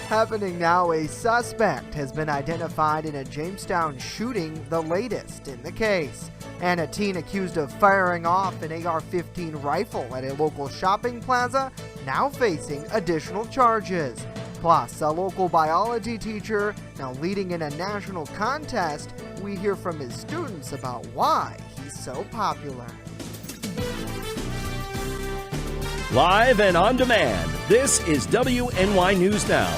Happening now, a suspect has been identified in a Jamestown shooting, the latest in the case. And a teen accused of firing off an AR-15 rifle at a local shopping plaza now facing additional charges. Plus, a local biology teacher now leading in a national contest. We hear from his students about why he's so popular. Live and on demand, this is WNY News Now.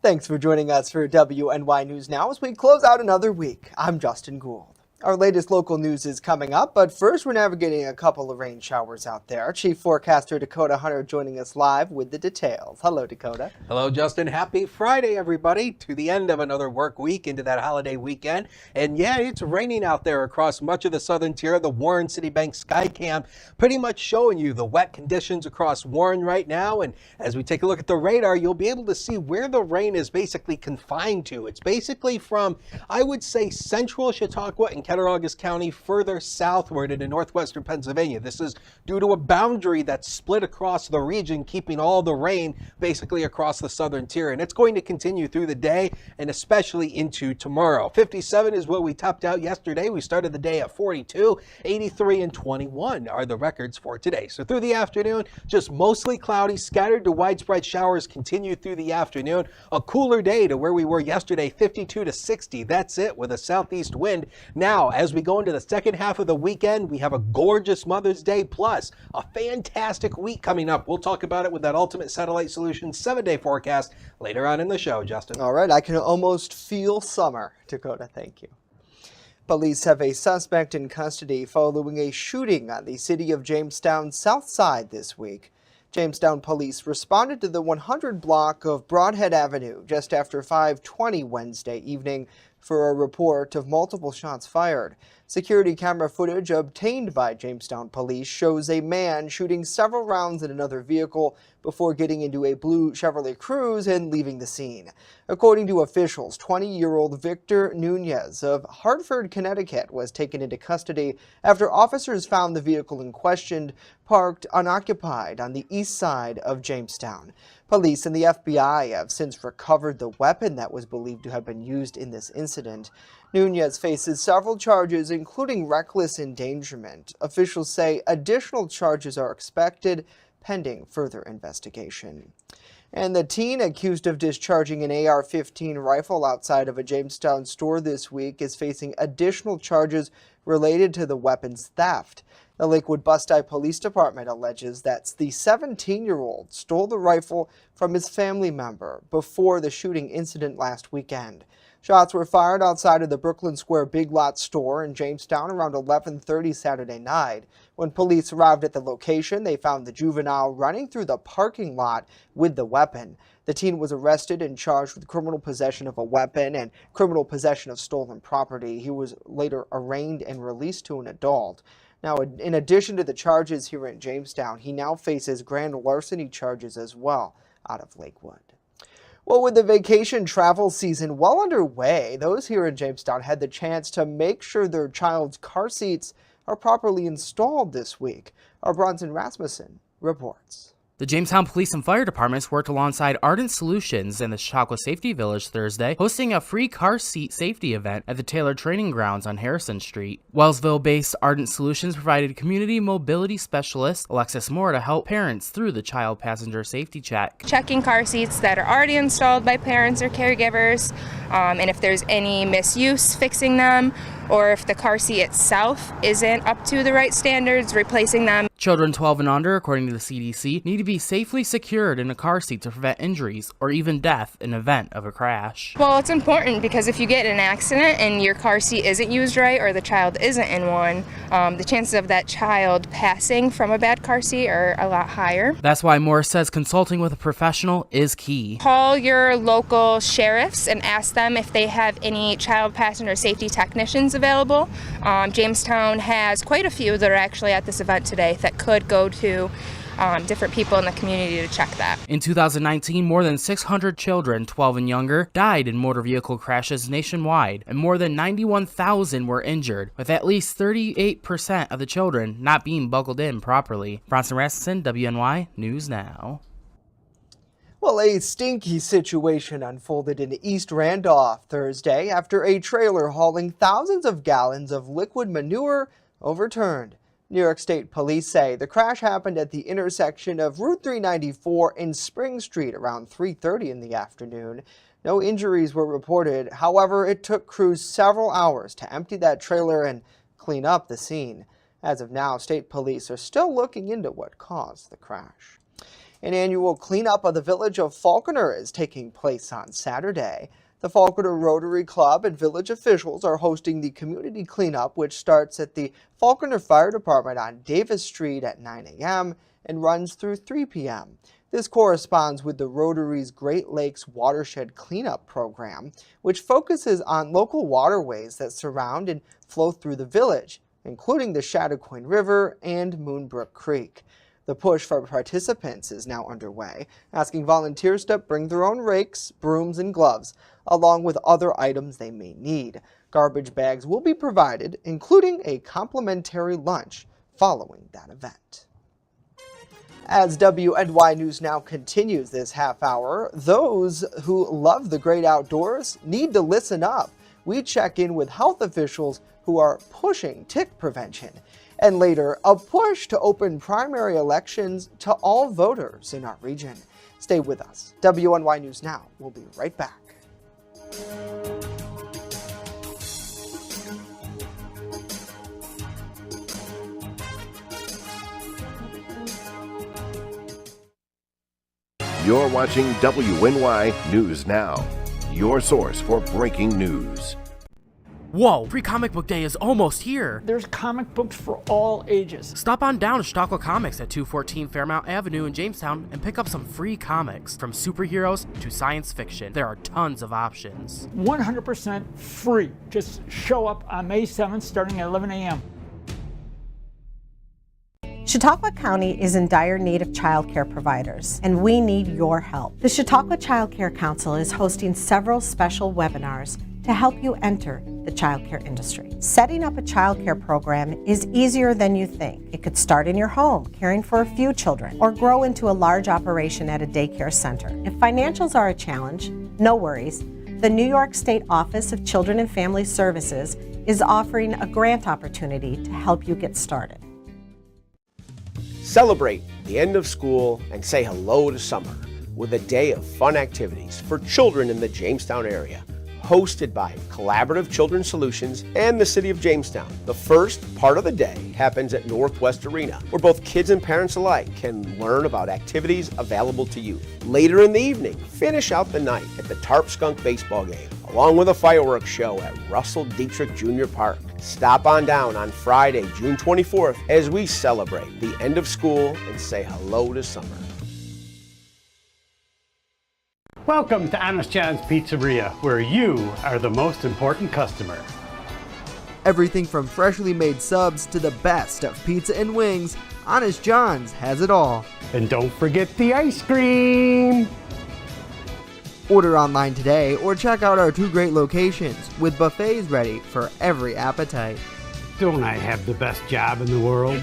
Thanks for joining us for WNY News Now as we close out another week. I'm Justin Gould. Our latest local news is coming up, but first we're navigating a couple of rain showers out there. Chief Forecaster Dakota Hunter joining us live with the details. Hello, Dakota. Hello, Justin. Happy Friday, everybody. To the end of another work week into that holiday weekend. And yeah, it's raining out there across much of the southern tier. The Warren City Bank Skycam pretty much showing you the wet conditions across Warren right now. And as we take a look at the radar, you'll be able to see where the rain is basically confined to. It's basically from, I would say, central Chautauqua and Cattaraugus County further southward into northwestern Pennsylvania. This is due to a boundary that's split across the region, keeping all the rain basically across the southern tier. And it's going to continue through the day and especially into tomorrow. 57 is what we topped out yesterday. We started the day at 42, 83 and 21 are the records for today. So through the afternoon, just mostly cloudy, scattered to widespread showers continue through the afternoon. A cooler day to where we were yesterday, 52 to 60. That's it with a southeast wind. Now, as we go into the second half of the weekend, we have a gorgeous Mother's Day plus a fantastic week coming up. We'll talk about it with that Ultimate Satellite Solutions 7-day forecast later on in the show, Justin. All right, I can almost feel summer. Dakota, thank you. Police have a suspect in custody following a shooting on the city of Jamestown's south side this week. Jamestown police responded to the 100 block of Broadhead Avenue just after 5:20 Wednesday evening for a report of multiple shots fired. Security camera footage obtained by Jamestown police shows a man shooting several rounds at another vehicle before getting into a blue Chevrolet Cruze and leaving the scene. According to officials, 20-year-old Victor Nunez of Hartford, Connecticut was taken into custody after officers found the vehicle in question parked unoccupied on the east side of Jamestown. Police and the FBI have since recovered the weapon that was believed to have been used in this incident. Nunez faces several charges, including reckless endangerment. Officials say additional charges are expected pending further investigation. And the teen accused of discharging an AR-15 rifle outside of a Jamestown store this week is facing additional charges related to the weapon's theft. The Lakewood Bustye Police Department alleges that the 17-year-old stole the rifle from his family member before the shooting incident last weekend. Shots were fired outside of the Brooklyn Square Big Lots store in Jamestown around 11:30 Saturday night. When police arrived at the location, they found the juvenile running through the parking lot with the weapon. The teen was arrested and charged with criminal possession of a weapon and criminal possession of stolen property. He was later arraigned and released to an adult. Now, in addition to the charges here in Jamestown, he now faces grand larceny charges as well out of Lakewood. Well, with the vacation travel season well underway, those here in Jamestown had the chance to make sure their child's car seats are properly installed this week. Our Bronson Rasmussen reports. The Jamestown Police and Fire Departments worked alongside Ardent Solutions and the Chautauqua Safety Village Thursday, hosting a free car seat safety event at the Taylor Training Grounds on Harrison Street. Wellsville-based Ardent Solutions provided community mobility specialist Alexis Moore to help parents through the child passenger safety check. Checking car seats that are already installed by parents or caregivers, and if there's any misuse, fixing them, or if the car seat itself isn't up to the right standards, replacing them. Children 12 and under, according to the CDC, need to be safely secured in a car seat to prevent injuries or even death in event of a crash. Well, it's important because if you get in an accident and your car seat isn't used right or the child isn't in one, the chances of that child passing from a bad car seat are a lot higher. That's why Moore says consulting with a professional is key. Call your local sheriffs and ask them if they have any child passenger safety technicians available. Jamestown has quite a few that are actually at this event today that could go to different people in the community to check that. In 2019, more than 600 children 12 and younger died in motor vehicle crashes nationwide, and more than 91,000 were injured, with at least 38% of the children not being buckled in properly. Bronson Rasmussen, WNY News Now. Well, a stinky situation unfolded in East Randolph Thursday after a trailer hauling thousands of gallons of liquid manure overturned. New York State Police say the crash happened at the intersection of Route 394 and Spring Street around 3:30 in the afternoon. No injuries were reported. However, it took crews several hours to empty that trailer and clean up the scene. As of now, state police are still looking into what caused the crash. An annual cleanup of the village of Falconer is taking place on Saturday. The Falconer Rotary Club and village officials are hosting the community cleanup, which starts at the Falconer Fire Department on Davis Street at 9 a.m. and runs through 3 p.m. This corresponds with the Rotary's Great Lakes Watershed Cleanup Program, which focuses on local waterways that surround and flow through the village, including the Chattaquin River and Moonbrook Creek. The push for participants is now underway, asking volunteers to bring their own rakes, brooms, and gloves, along with other items they may need. Garbage bags will be provided, including a complimentary lunch following that event. As WNY News Now continues this half hour, those who love the great outdoors need to listen up. We check in with health officials who are pushing tick prevention. And later, a push to open primary elections to all voters in our region. Stay with us. WNY News Now will be right back. You're watching WNY News Now, your source for breaking news. Whoa, Pre-Comic Book Day is almost here. There's comic books for all ages. Stop on down to Chautauqua Comics at 214 Fairmount Avenue in Jamestown and pick up some free comics. From superheroes to science fiction, there are tons of options. 100% free. Just show up on May 7th starting at 11 a.m. Chautauqua County is in dire need of child care providers, and we need your help. The Chautauqua Child Care Council is hosting several special webinars to help you enter the childcare industry. Setting up a childcare program is easier than you think. It could start in your home, caring for a few children, or grow into a large operation at a daycare center. If financials are a challenge, no worries. The New York State Office of Children and Family Services is offering a grant opportunity to help you get started. Celebrate the end of school and say hello to summer with a day of fun activities for children in the Jamestown area, hosted by Collaborative Children's Solutions and the City of Jamestown. The first part of the day happens at Northwest Arena, where both kids and parents alike can learn about activities available to youth. Later in the evening, finish out the night at the Tarp Skunk baseball game, along with a fireworks show at Russell Dietrich Jr. Park. Stop on down on Friday, June 24th, as we celebrate the end of school and say hello to summer. Welcome to Honest John's Pizzeria, where you are the most important customer. Everything from freshly made subs to the best of pizza and wings, Honest John's has it all. And don't forget the ice cream! Order online today or check out our 2 great locations with buffets ready for every appetite. Don't I have the best job in the world?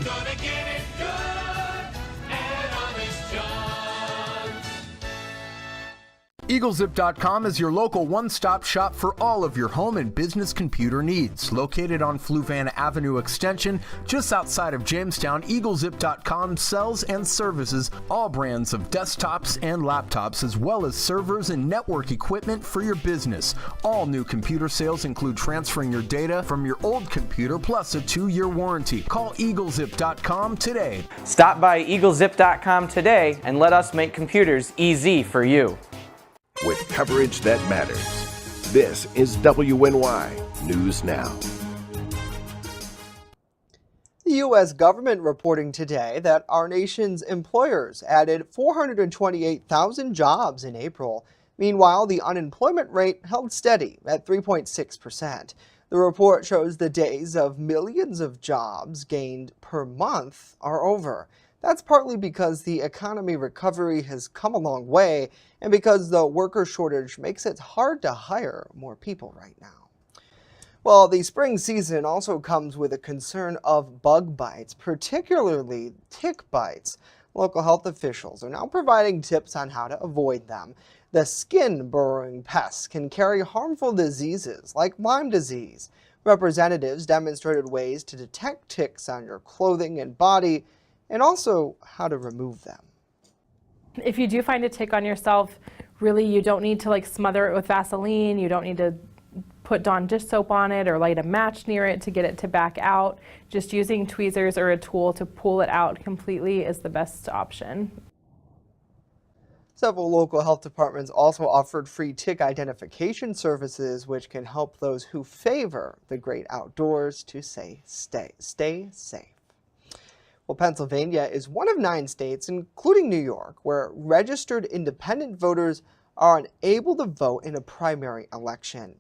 EagleZip.com is your local one-stop shop for all of your home and business computer needs. Located on Fluvan Avenue Extension, just outside of Jamestown, EagleZip.com sells and services all brands of desktops and laptops, as well as servers and network equipment for your business. All new computer sales include transferring your data from your old computer, plus a 2-year warranty. Call EagleZip.com today. Stop by EagleZip.com today and let us make computers easy for you. With coverage that matters, this is WNY News Now. The U.S. government reporting today that our nation's employers added 428,000 jobs in April. Meanwhile, the unemployment rate held steady at 3.6%. The report shows the days of millions of jobs gained per month are over. That's partly because the economy recovery has come a long way and because the worker shortage makes it hard to hire more people right now. Well, the spring season also comes with a concern of bug bites, particularly tick bites. Local health officials are now providing tips on how to avoid them. The skin-burrowing pests can carry harmful diseases like Lyme disease. Representatives demonstrated ways to detect ticks on your clothing and body, and also how to remove them. If you do find a tick on yourself, really you don't need to smother it with Vaseline. You don't need to put Dawn dish soap on it or light a match near it to get it to back out. Just using tweezers or a tool to pull it out completely is the best option. Several local health departments also offered free tick identification services, which can help those who favor the great outdoors to stay safe. Well, Pennsylvania is one of 9 states, including New York, where registered independent voters are unable to vote in a primary election.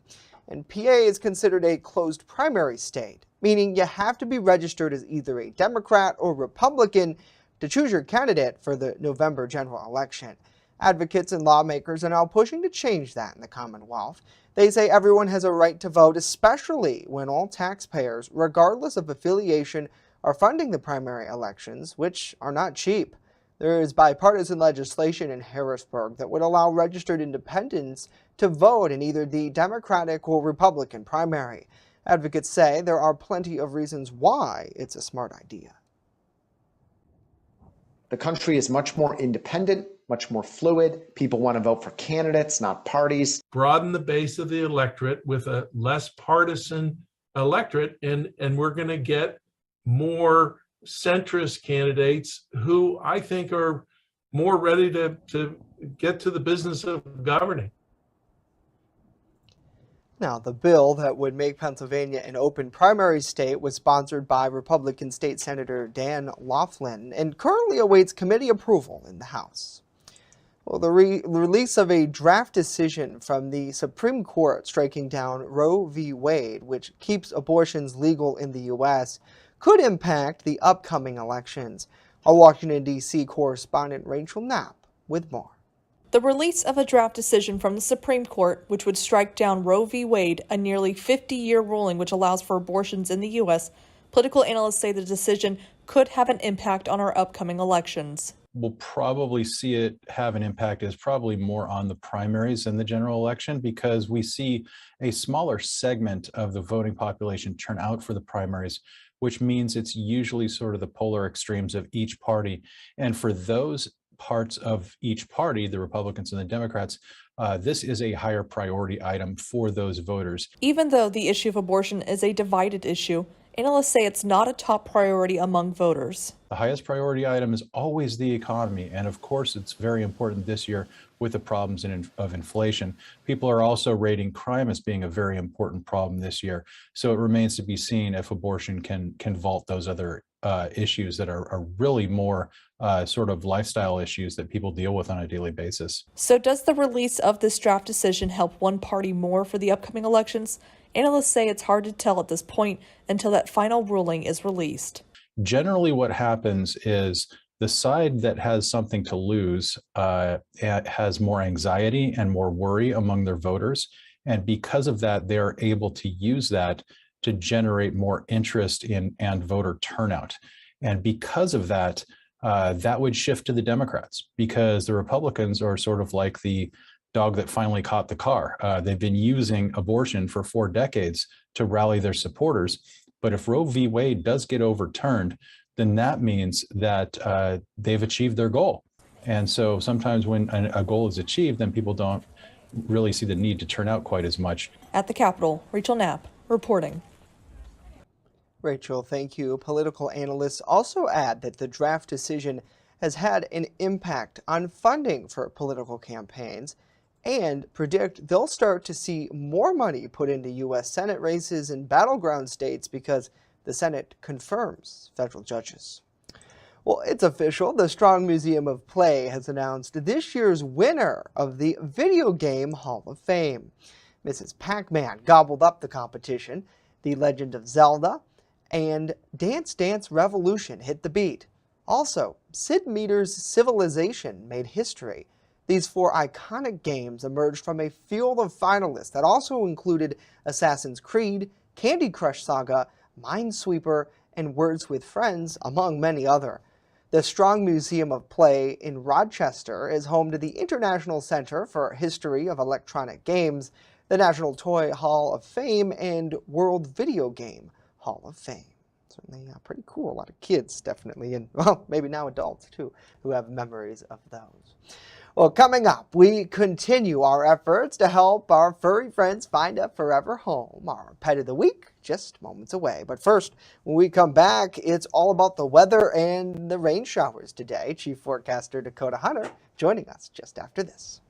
And PA is considered a closed primary state, meaning you have to be registered as either a Democrat or Republican to choose your candidate for the November general election. Advocates and lawmakers are now pushing to change that in the Commonwealth. They say everyone has a right to vote, especially when all taxpayers, regardless of affiliation, are funding the primary elections, which are not cheap. There is bipartisan legislation in Harrisburg that would allow registered independents to vote in either the Democratic or Republican primary. Advocates say there are plenty of reasons why it's a smart idea. The country is much more independent, much more fluid. People want to vote for candidates, not parties. Broaden the base of the electorate with a less partisan electorate, and we're going to get more centrist candidates who I think are more ready to get to the business of governing. Now, the bill that would make Pennsylvania an open primary state was sponsored by Republican State Senator Dan Laughlin and currently awaits committee approval in the House. Well, the release of a draft decision from the Supreme Court striking down Roe v. Wade, which keeps abortions legal in the U.S., could impact the upcoming elections. Our Washington, D.C. correspondent Rachel Knapp with more. The release of a draft decision from the Supreme Court, which would strike down Roe v. Wade, a nearly 50-year ruling which allows for abortions in the U.S., political analysts say the decision could have an impact on our upcoming elections. We'll probably see it have an impact is probably more on the primaries than the general election, because we see a smaller segment of the voting population turn out for the primaries, which means it's usually sort of the polar extremes of each party. And for those parts of each party, the Republicans and the Democrats, this is a higher priority item for those voters. Even though the issue of abortion is a divided issue, analysts say it's not a top priority among voters. The highest priority item is always the economy. And of course, it's very important this year with the problems of inflation. People are also rating crime as being a very important problem this year. So it remains to be seen if abortion can vault those other issues that are really more sort of lifestyle issues that people deal with on a daily basis. So does the release of this draft decision help one party more for the upcoming elections? Analysts say it's hard to tell at this point until that final ruling is released. Generally, what happens is the side that has something to lose has more anxiety and more worry among their voters. And because of that, they're able to use that to generate more interest in and voter turnout. And because of that, that would shift to the Democrats, because the Republicans are sort of like the dog that finally caught the car. They've been using abortion for 4 decades to rally their supporters. But if Roe v. Wade does get overturned, then that means that they've achieved their goal. And so sometimes when a goal is achieved, then people don't really see the need to turn out quite as much. At the Capitol, Rachel Knapp reporting. Rachel, thank you. Political analysts also add that the draft decision has had an impact on funding for political campaigns and predict they'll start to see more money put into U.S. Senate races in battleground states because the Senate confirms federal judges. Well, it's official. The Strong Museum of Play has announced this year's winner of the Video Game Hall of Fame. Mrs. Pac-Man gobbled up the competition. The Legend of Zelda and Dance Dance Revolution hit the beat. Also, Sid Meier's Civilization made history. These 4 iconic games emerged from a field of finalists that also included Assassin's Creed, Candy Crush Saga, Minesweeper, and Words with Friends, among many other. The Strong Museum of Play in Rochester is home to the International Center for History of Electronic Games, the National Toy Hall of Fame, and World Video Game Hall of Fame. Certainly pretty cool. A lot of kids, definitely, and well, maybe now adults too, who have memories of those. Well, coming up, we continue our efforts to help our furry friends find a forever home. Our Pet of the Week, just moments away. But first, when we come back, it's all about the weather and the rain showers today. Chief Forecaster Dakota Hunter joining us just after this.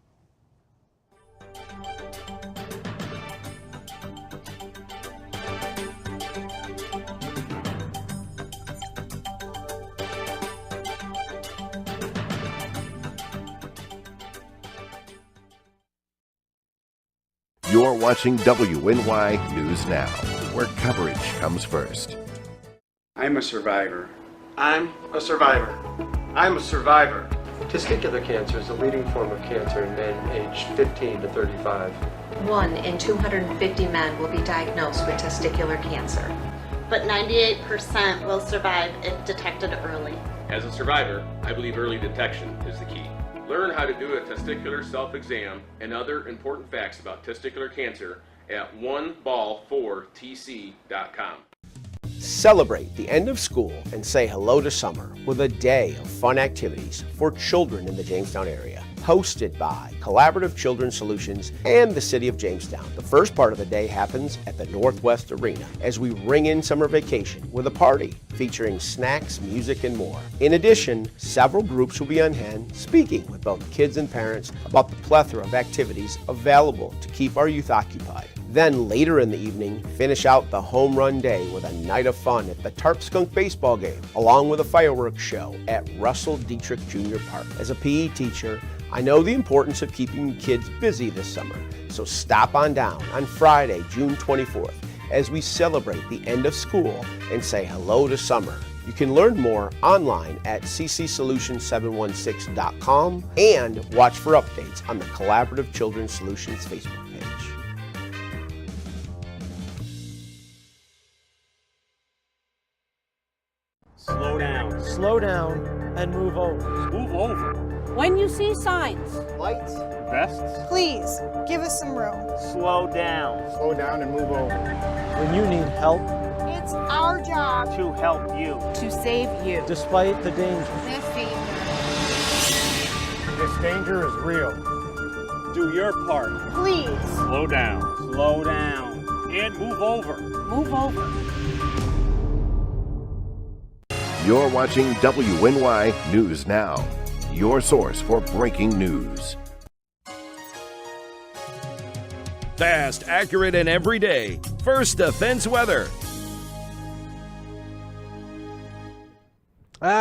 You're watching WNY News Now, where coverage comes first. I'm a survivor. I'm a survivor. I'm a survivor. Testicular cancer is the leading form of cancer in men aged 15 to 35. 1 in 250 men will be diagnosed with testicular cancer. But 98% will survive if detected early. As a survivor, I believe early detection is the key. Learn how to do a testicular self-exam and other important facts about testicular cancer at oneball4tc.com. Celebrate the end of school and say hello to summer with a day of fun activities for children in the Jamestown area. Hosted by Collaborative Children's Solutions and the City of Jamestown. The first part of the day happens at the Northwest Arena as we ring in summer vacation with a party featuring snacks, music, and more. In addition, several groups will be on hand speaking with both kids and parents about the plethora of activities available to keep our youth occupied. Then later in the evening, finish out the home run day with a night of fun at the Tarp Skunk baseball game, along with a fireworks show at Russell Dietrich Jr. Park. As a PE teacher, I know the importance of keeping kids busy this summer, so stop on down on Friday, June 24th, as we celebrate the end of school and say hello to summer. You can learn more online at ccsolutions716.com and watch for updates on the Collaborative Children's Solutions Facebook page. Slow down. Slow down and move over. Move over. When you see signs, Lights, vests, please give us some room. slow down. Slow down and move over. When you need help, It's our job to help you. to save you. Despite the danger. This danger. This danger is real. Do your part. Please Slow down. Slow down. And move over. move over. You're watching WNY News Now, your source for breaking news. Fast, accurate, and everyday. First Defense Weather.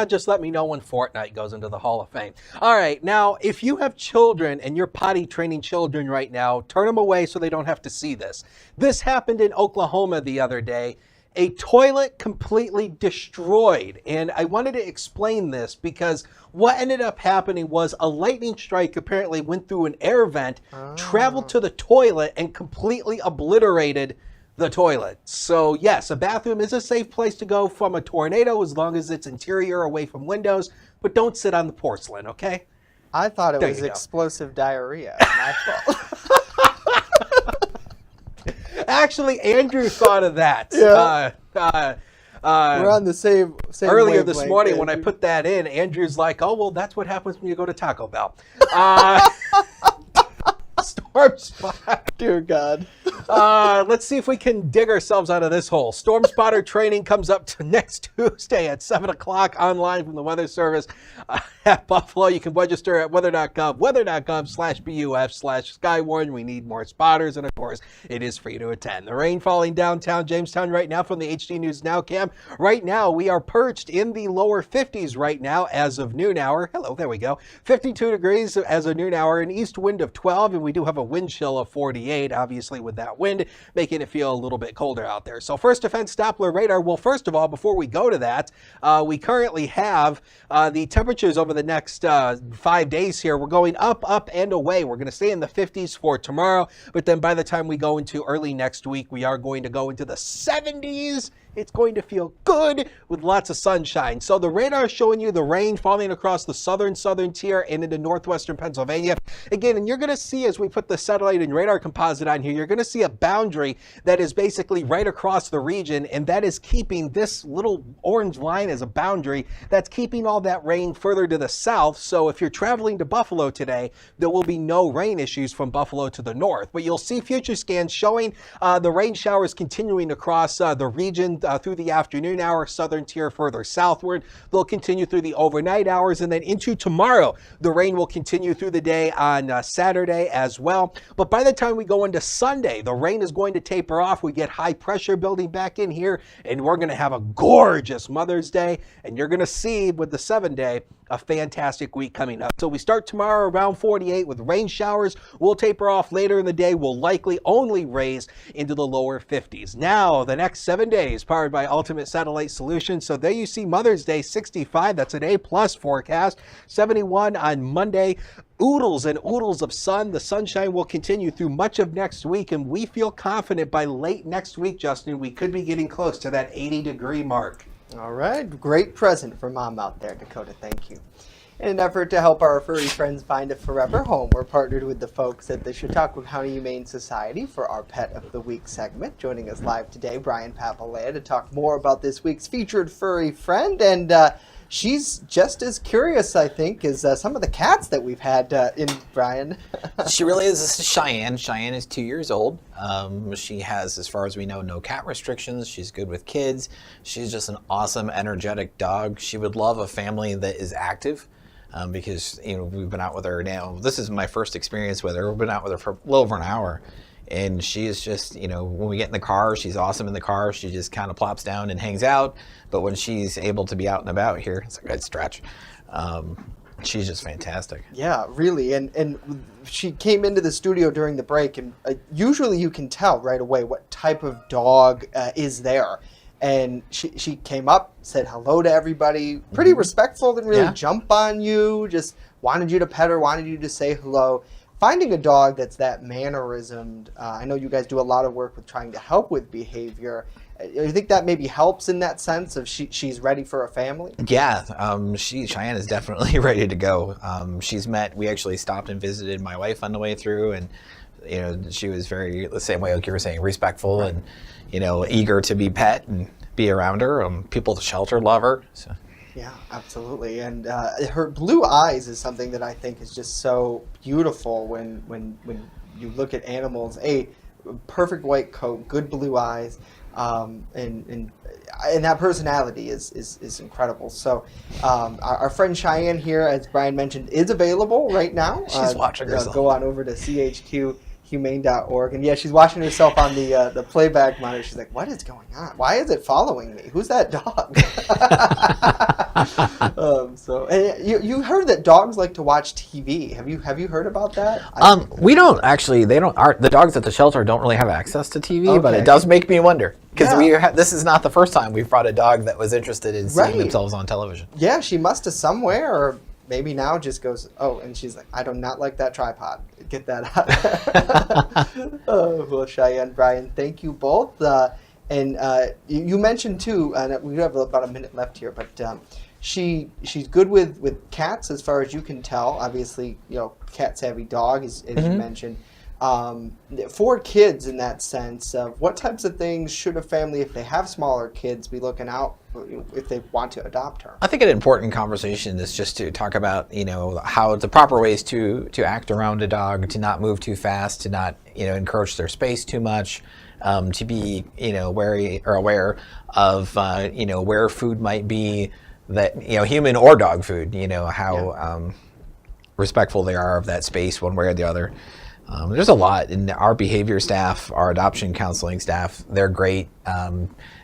Just let me know when Fortnite goes into the Hall of Fame. All right, now, if you have children and you're potty training children right now, turn them away so they don't have to see this. This happened in Oklahoma the other day. A toilet completely destroyed. And I wanted to explain this because what ended up happening was a lightning strike apparently went through an air vent, traveled to the toilet, and completely obliterated the toilet. So yes, a bathroom is a safe place to go from a tornado as long as it's interior away from windows, but don't sit on the porcelain, okay? I thought it There was you go. explosive diarrhea. My fault. Actually, Andrew thought of that. Yeah. We're on the same earlier this wavelength, morning when I Andrew. put that in, Andrew's like, oh, well, that's what happens when you go to Taco Bell. Storm spotter. Dear God. Let's see if we can dig ourselves out of this hole. Storm spotter training comes up to next Tuesday at 7 o'clock online from the Weather Service at Buffalo. You can register at weather.gov/BUF/Skywarn. We need more spotters, and of course, it is free to attend. The rain falling downtown Jamestown right now from the HD News Now cam. Right now, we are perched in the lower 50s right now as of noon hour. Hello, there we go. 52 degrees as of noon hour, an east wind of 12, and we do have a wind chill of 48, obviously with that wind, making it feel a little bit colder out there. So first defense Doppler radar. Well, first of all, before we go to that, we currently have the temperatures over the next 5 days here. We're going up, and away. We're going to stay in the 50s for tomorrow, but then by the time we go into early next week, we are going to go into the 70s It's going to feel good with lots of sunshine. So the radar is showing you the rain falling across the southern tier and into northwestern Pennsylvania. Again, and you're going to see as we put the satellite and radar composite on here, you're going to see a boundary that is basically right across the region, and that is keeping this little orange line as a boundary. That's keeping all that rain further to the south. So if you're traveling to Buffalo today, there will be no rain issues from Buffalo to the north. But you'll see future scans showing the rain showers continuing across the region through the afternoon hour, southern tier further southward. They'll continue through the overnight hours, and then into tomorrow, the rain will continue through the day on Saturday as well. But by the time we go into Sunday, the rain is going to taper off. We get high pressure building back in here, and we're going to have a gorgeous Mother's Day, and you're going to see with the 7-day a fantastic week coming up. So we start tomorrow around 48 with rain showers. We'll taper off later in the day. We'll likely only raise into the lower 50s. Now, the next 7 days powered by Ultimate Satellite Solutions. So there you see Mother's Day 65. That's an A+ forecast. 71 on Monday. Oodles and oodles of sun. The sunshine will continue through much of next week, and we feel confident by late next week, Justin, we could be getting close to that 80-degree mark. All right, great present for Mom out there, Dakota. Thank you. In an effort to help our furry friends find a forever home, we're partnered with the folks at the Chautauqua County Humane Society for our Pet of the Week segment. Joining us live today, Brian Papalea, to talk more about this week's featured furry friend. And she's just as curious, I think, as some of the cats that we've had in, Brian. She really is. This is Cheyenne. Cheyenne is 2 years old. She has, as far as we know, no cat restrictions. She's good with kids. She's just an awesome, energetic dog. She would love a family that is active. Because we've been out with her now. This is my first experience with her. We've been out with her for a little over an hour, and she is just, when we get in the car, she's awesome in the car. She just kind of plops down and hangs out. But when she's able to be out and about here, it's a good stretch. She's just fantastic. Yeah, really. And she came into the studio during the break, and usually you can tell right away what type of dog is there. And she came up, said hello to everybody, pretty respectful, didn't really jump on you, just wanted you to pet her, wanted you to say hello. Finding a dog that's that mannerismed, I know you guys do a lot of work with trying to help with behavior. You think that maybe helps in that sense of she's ready for a family? Yeah, Cheyenne is definitely ready to go. We actually stopped and visited my wife on the way through, and she was very, the same way like you were saying, respectful and eager to be pet and be around her. People at the shelter love her. So. Yeah, absolutely. And her blue eyes is something that I think is just so beautiful when you look at animals. A perfect white coat, good blue eyes, and that personality is incredible. So our friend Cheyenne here, as Brian mentioned, is available right now. She's watching herself. Go on over to chqhumane.org, and she's watching herself on the playback monitor. She's like, what is going on? Why is it following me? Who's that dog? You heard that dogs like to watch TV. Have you heard about that? We don't actually. The dogs at the shelter don't really have access to TV, but it does make me wonder because this is not the first time we've brought a dog that was interested in seeing themselves on television. Yeah, she must have somewhere, or maybe now just goes, and she's like, I do not like that tripod. Get that out. Well, Cheyenne, Brian, thank you both. And you mentioned too, and we have about a minute left here, but she's good with cats as far as you can tell. Obviously, cat savvy dog, as you mentioned. For kids, in that sense, what types of things should a family, if they have smaller kids, be looking out if they want to adopt her? I think an important conversation is just to talk about, how the proper ways to act around a dog, to not move too fast, to not, encroach their space too much, to be, wary or aware of, where food might be, that, human or dog food, how respectful they are of that space one way or the other. There's a lot, and our behavior staff, our adoption counseling staff, they're great,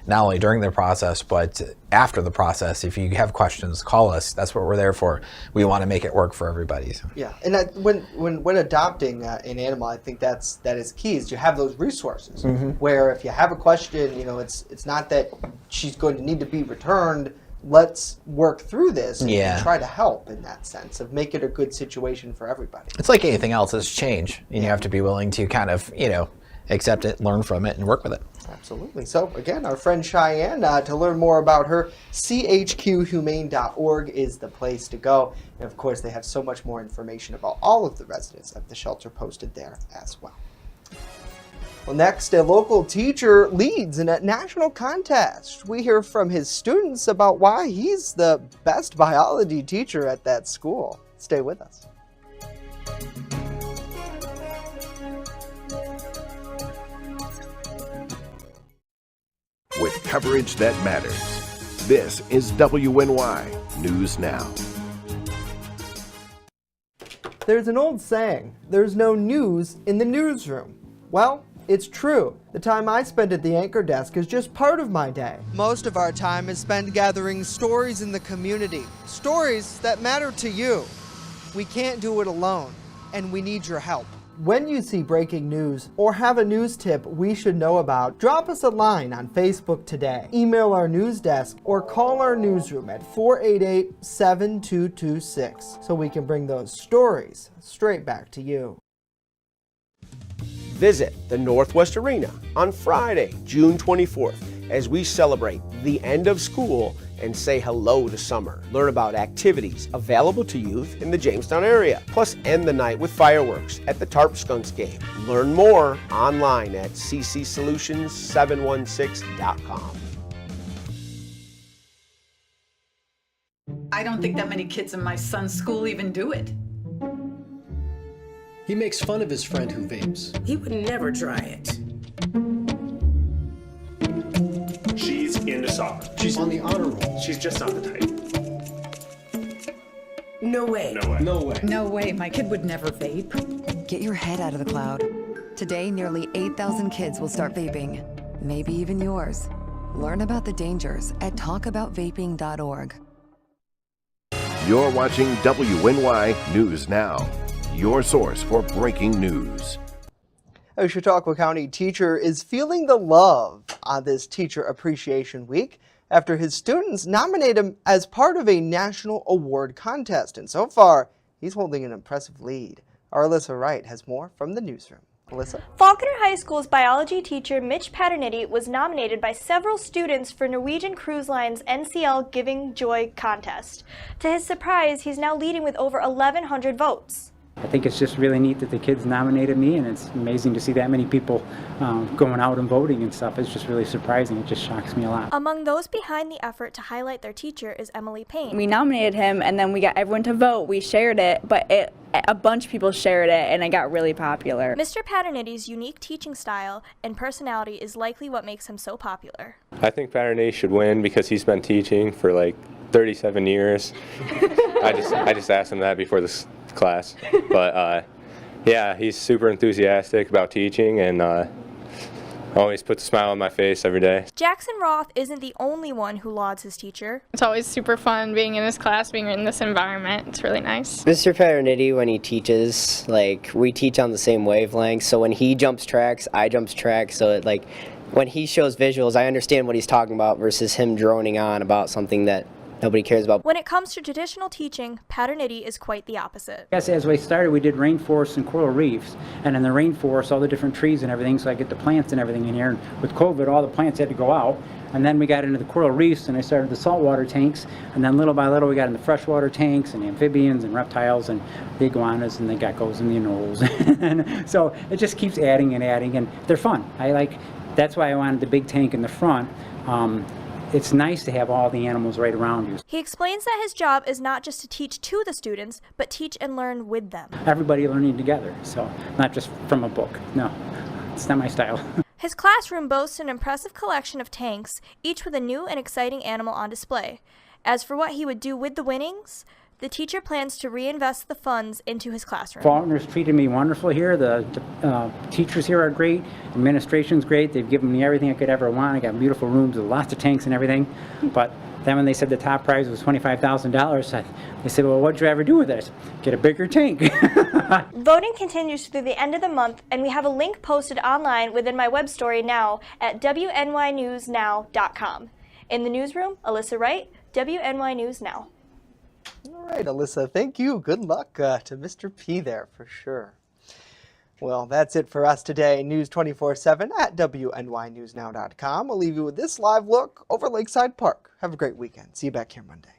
not only during the process, but after the process. If you have questions, call us. That's what we're there for. We want to make it work for everybody. So. Yeah, and when adopting an animal, I think that is key, is to have those resources, where if you have a question, it's not that she's going to need to be returned. Let's work through this and try to help in that sense of make it a good situation for everybody. It's like anything else, it's change. And you have to be willing to kind of, accept it, learn from it, and work with it. Absolutely. So again, our friend Cheyenne, to learn more about her, chqhumane.org is the place to go. And of course, they have so much more information about all of the residents of the shelter posted there as well. Well, next, a local teacher leads in a national contest. We hear from his students about why he's the best biology teacher at that school. Stay with us. With coverage that matters, this is WNY News Now. There's an old saying, there's no news in the newsroom. Well, it's true. The time I spend at the anchor desk is just part of my day. Most of our time is spent gathering stories in the community, stories that matter to you. We can't do it alone, and we need your help. When you see breaking news or have a news tip we should know about, drop us a line on Facebook today, email our news desk, or call our newsroom at 488-7226 so we can bring those stories straight back to you. Visit the Northwest Arena on Friday, June 24th, as we celebrate the end of school and say hello to summer. Learn about activities available to youth in the Jamestown area, plus end the night with fireworks at the Tarp Skunks game. Learn more online at ccsolutions716.com. I don't think that many kids in my son's school even do it. He makes fun of his friend who vapes. He would never try it. She's into soccer. She's on the honor roll. She's just not the type. No way. No way. No way. No way, my kid would never vape. Get your head out of the cloud. Today, nearly 8,000 kids will start vaping. Maybe even yours. Learn about the dangers at talkaboutvaping.org. You're watching WNY News Now, your source for breaking news. A Chautauqua County teacher is feeling the love on this Teacher Appreciation Week after his students nominate him as part of a national award contest. And so far, he's holding an impressive lead. Our Alyssa Wright has more from the newsroom. Alyssa? Faulkner High School's biology teacher Mitch Paternitti was nominated by several students for Norwegian Cruise Line's NCL Giving Joy contest. To his surprise, he's now leading with over 1,100 votes. I think it's just really neat that the kids nominated me, and it's amazing to see that many people going out and voting and stuff. It's just really surprising. It just shocks me a lot. Among those behind the effort to highlight their teacher is Emily Payne. We nominated him, and then we got everyone to vote. We shared it, but a bunch of people shared it, and it got really popular. Mr. Paternitti's unique teaching style and personality is likely what makes him so popular. I think Paternitti should win because he's been teaching for like 37 years. I just asked him that before this class, but yeah, he's super enthusiastic about teaching and always puts a smile on my face every day. Jackson Roth isn't the only one who lauds his teacher. It's always super fun being in this class, being in this environment. It's really nice. Mr. Paternitti, when he teaches, like, we teach on the same wavelength, so when he jumps tracks, I jump tracks, so it, like, when he shows visuals, I understand what he's talking about versus him droning on about something that nobody cares about. When it comes to traditional teaching, Paternitti is quite the opposite. Yes, as we started, we did rainforests and coral reefs, and in the rainforest, all the different trees and everything, so I get the plants and everything in here. And with COVID, all the plants had to go out, and then we got into the coral reefs, and I started the saltwater tanks, and then little by little, we got into freshwater tanks and amphibians and reptiles and the iguanas and the geckos and the anoles. And so it just keeps adding and adding, and they're fun. That's why I wanted the big tank in the front. It's nice to have all the animals right around you. He explains that his job is not just to teach to the students, but teach and learn with them. Everybody learning together, so not just from a book. No, it's not my style. His classroom boasts an impressive collection of tanks, each with a new and exciting animal on display. As for what he would do with the winnings, the teacher plans to reinvest the funds into his classroom. Faulkner's treated me wonderful here. The teachers here are great. Administration's great. They've given me everything I could ever want. I got beautiful rooms with lots of tanks and everything. But then when they said the top prize was $25,000, they said, well, what'd you ever do with it? Get a bigger tank. Voting continues through the end of the month, and we have a link posted online within my web story now at WNYNewsNow.com. In the newsroom, Alyssa Wright, WNY News Now. All right, Alyssa, thank you. Good luck to Mr. P there for sure. Well, that's it for us today. News 24/7 at WNYNewsNow.com. We'll leave you with this live look over Lakeside Park. Have a great weekend. See you back here Monday.